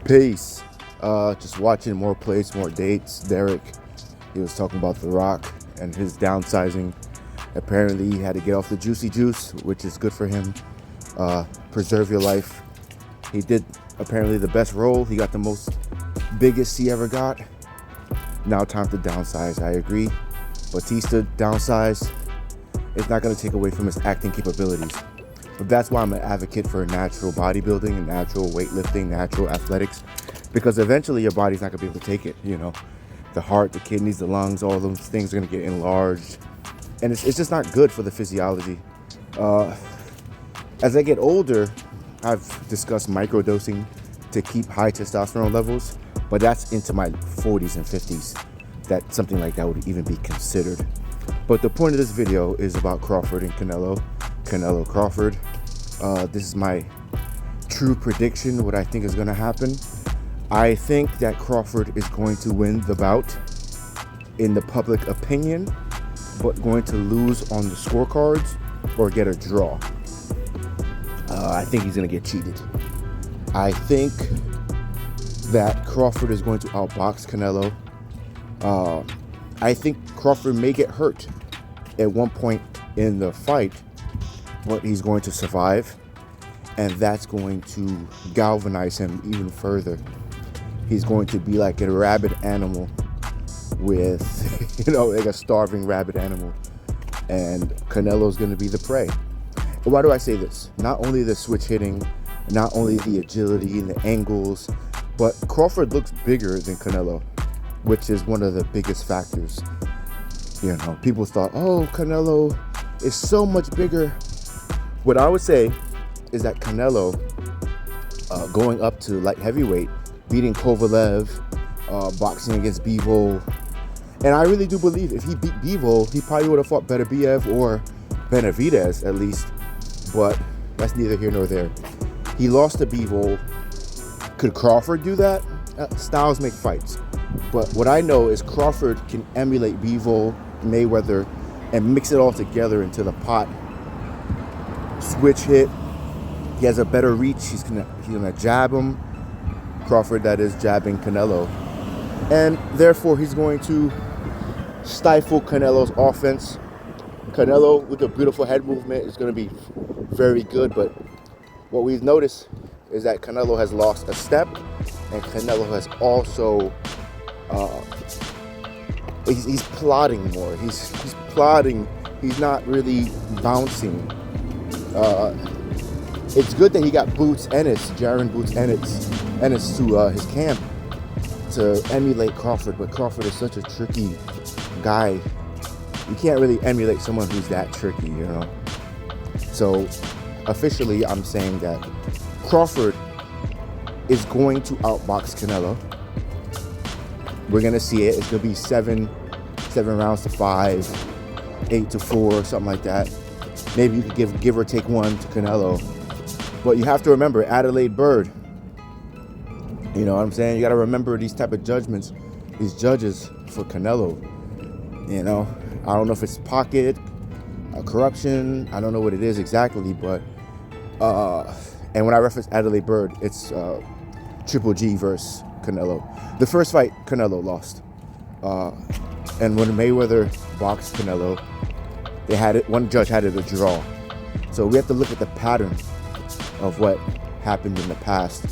Peace. Just watching more plays, more dates. Derek, he was talking about The Rock and his downsizing. Apparently, he had to get off the juicy juice, which is good for him. Preserve your life. He did apparently the best role. He got the most biggest he ever got. Now time to downsize. I agree. Batista downsized. It's not going to take away from his acting capabilities. But that's why I'm an advocate for natural bodybuilding and natural weightlifting, natural athletics, because eventually your body's not going to be able to take it. You know, the heart, the kidneys, the lungs, all those things are going to get enlarged. And it's just not good for the physiology. As I get older, I've discussed microdosing to keep high testosterone levels, but that's into my 40s and 50s that something like that would even be considered. But the point of this video is about Crawford and Canelo Crawford. This is my true prediction, what I think is going to happen. I think that Crawford is going to win the bout in the public opinion, but going to lose on the scorecards or get a draw. I think he's going to get cheated. I think that Crawford is going to outbox Canelo. I think Crawford may get hurt at one point in the fight, but he's going to survive, and that's going to galvanize him even further. He's going to be like a rabid animal with, like a starving rabid animal, and Canelo's going to be the prey. Why do I say this? Not only the switch hitting, not only the agility and the angles, but Crawford looks bigger than Canelo, which is one of the biggest factors. People thought, oh, Canelo is so much bigger. What I would say is that Canelo, going up to light heavyweight, beating Kovalev, boxing against Bivol, and I really do believe if he beat Bivol, he probably would have fought Beterbiev or Benavidez at least, but that's neither here nor there. He lost to Bivol. Could Crawford do that? Styles make fights. But what I know is Crawford can emulate Bivol, Mayweather, and mix it all together into the pot. Switch hit. He has a better reach. He's gonna jab him. Crawford, that is, jabbing Canelo. And therefore, he's going to stifle Canelo's offense. Canelo, with a beautiful head movement, is going to be very good. But what we've noticed is that Canelo has lost a step, and Canelo has also he's plodding more. He's plodding. He's not really bouncing. It's good that he got Jaron Boots Ennis to his camp to emulate Crawford, but Crawford is such a tricky guy. You can't really emulate someone who's that tricky, So officially, I'm saying that Crawford is going to outbox Canelo. We're gonna see it. It's gonna be seven rounds to 5, 8 to 4, something like that. Maybe you could give or take one to Canelo. But you have to remember, Adelaide Bird. You know what I'm saying? You got to remember these type of judgments, these judges for Canelo. I don't know if it's pocket, corruption. I don't know what it is exactly, but and when I reference Adelaide Bird, it's Triple G versus Canelo. The first fight, Canelo lost. And when Mayweather boxed Canelo, one judge had it a draw. So we have to look at the pattern of what happened in the past.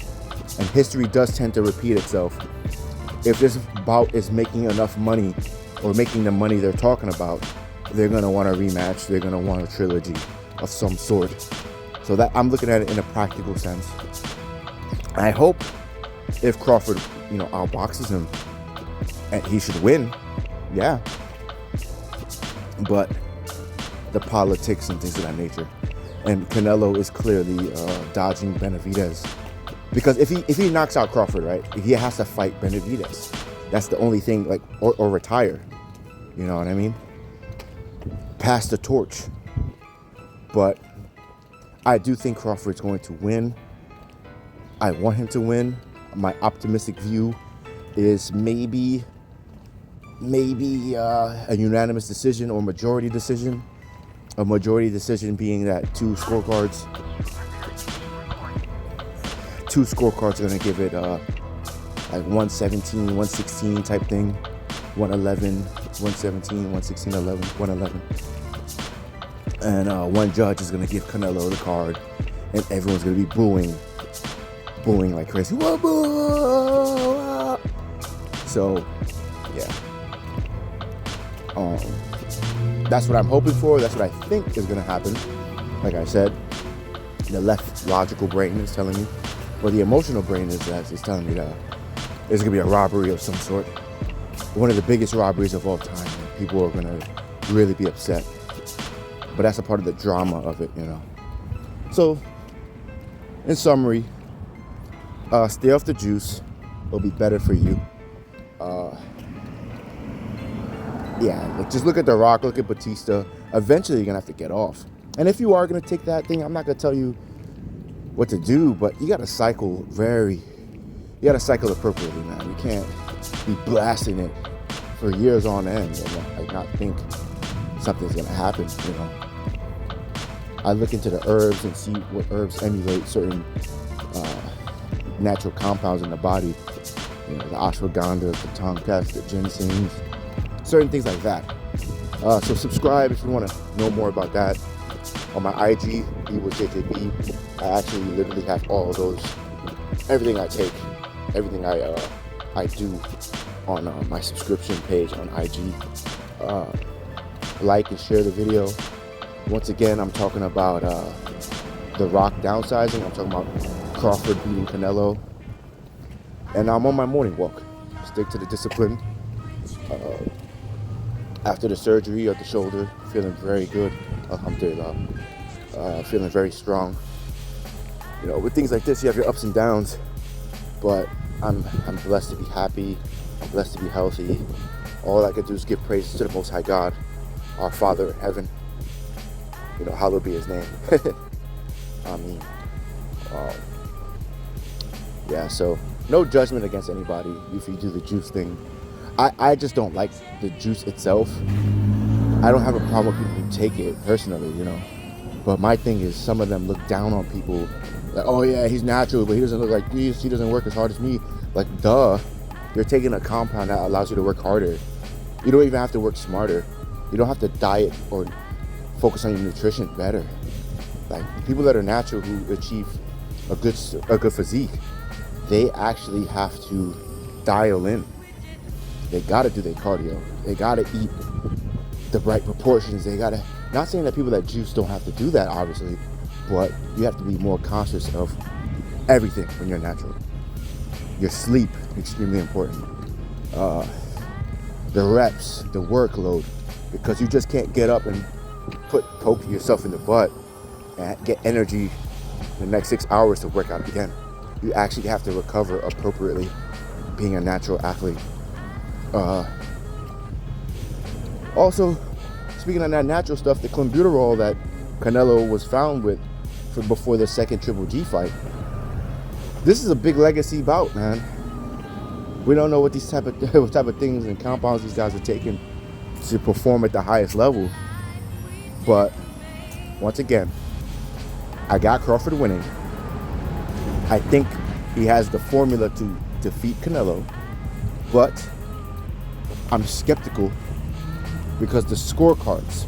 And history does tend to repeat itself. If this bout is making enough money, or making the money they're talking about, they're going to want a rematch. They're going to want a trilogy of some sort. So that I'm looking at it in a practical sense. I hope if Crawford, outboxes him, and he should win. Yeah. But the politics and things of that nature. And Canelo is clearly dodging Benavidez. Because if he knocks out Crawford, right, he has to fight Benavidez. That's the only thing, or retire. You know what I mean? Pass the torch. But I do think Crawford's going to win. I want him to win. My optimistic view is maybe a unanimous decision or majority decision. A majority decision being that two scorecards are going to give it like 117, 116 type thing, 111, 117, 116, 11, 111. And one judge is going to give Canelo the card, and everyone's going to be booing like crazy. Whoa, boo! So, yeah. That's what I'm hoping for. That's what I think is going to happen. Like I said, the left logical brain is telling me, but the emotional brain is telling me that there's going to be a robbery of some sort. One of the biggest robberies of all time. People are going to really be upset. But that's a part of the drama of it, you know. So, in summary, stay off the juice. It'll be better for you. Yeah, just look at The Rock, look at Batista. Eventually, you're going to have to get off. And if you are going to take that thing, I'm not going to tell you what to do, but you got to cycle appropriately, man. You can't be blasting it for years on end and like not think something's going to happen, you know. I look into the herbs and see what herbs emulate certain natural compounds in the body. You know, the ashwagandha, the tonkas, the ginsengs, certain things like that. So subscribe if you want to know more about that. On my IG, EvilJJB, I actually literally have all of those, everything I take, everything I do on my subscription page on IG. Like and share the video. Once again, I'm talking about The Rock downsizing. I'm talking about Crawford beating Canelo. And I'm on my morning walk. Stick to the discipline. After the surgery of the shoulder, feeling very good. Alhamdulillah. Feeling very strong. You know, with things like this, you have your ups and downs. But I'm blessed to be happy. I'm blessed to be healthy. All I can do is give praise to the Most High God, our Father in heaven. You know, hallowed be His name. I mean, yeah. So no judgment against anybody if you do the juice thing. I just don't like the juice itself. I don't have a problem with people who take it personally, you know. But my thing is, some of them look down on people. Like, oh yeah, he's natural, but he doesn't look like this. He doesn't work as hard as me. Like, duh. You're taking a compound that allows you to work harder. You don't even have to work smarter. You don't have to diet or focus on your nutrition better. Like, people that are natural who achieve a good physique, they actually have to dial in. They gotta do their cardio. They gotta eat the right proportions. They gotta, not saying that people that juice don't have to do that, obviously, but you have to be more conscious of everything when you're natural. Your sleep, extremely important. The reps, the workload, because you just can't get up and poke yourself in the butt and get energy the next 6 hours to work out again. You actually have to recover appropriately being a natural athlete. Also, speaking of that natural stuff, the clenbuterol that Canelo was found with before the second Triple G fight, this is a big legacy bout, man. We don't know what type of things and compounds these guys are taking to perform at the highest level. But once again, I got Crawford winning. I think he has the formula to defeat Canelo, but I'm skeptical because the scorecards,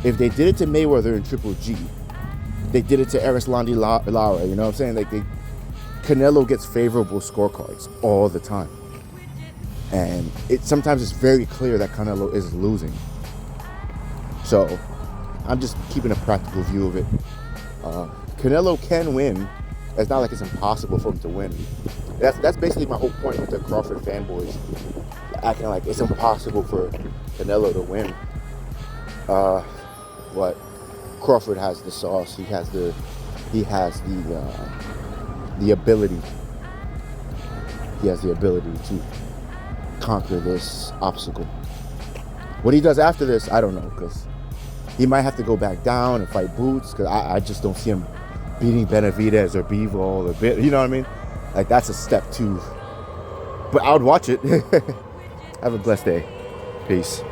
if they did it to Mayweather in Triple G, they did it to Erislandy Lara, you know what I'm saying? Like, Canelo gets favorable scorecards all the time. And sometimes it's very clear that Canelo is losing. So, I'm just keeping a practical view of it. Canelo can win. It's not like it's impossible for him to win. That's basically my whole point with the Crawford fanboys, acting like it's impossible for Canelo to win. But Crawford has the sauce. He has the ability. He has the ability to conquer this obstacle. What he does after this, I don't know, because he might have to go back down and fight Boots, because I just don't see him beating Benavidez or Bivol or you know what I mean? Like, that's a step too. But I would watch it. Have a blessed day. Peace.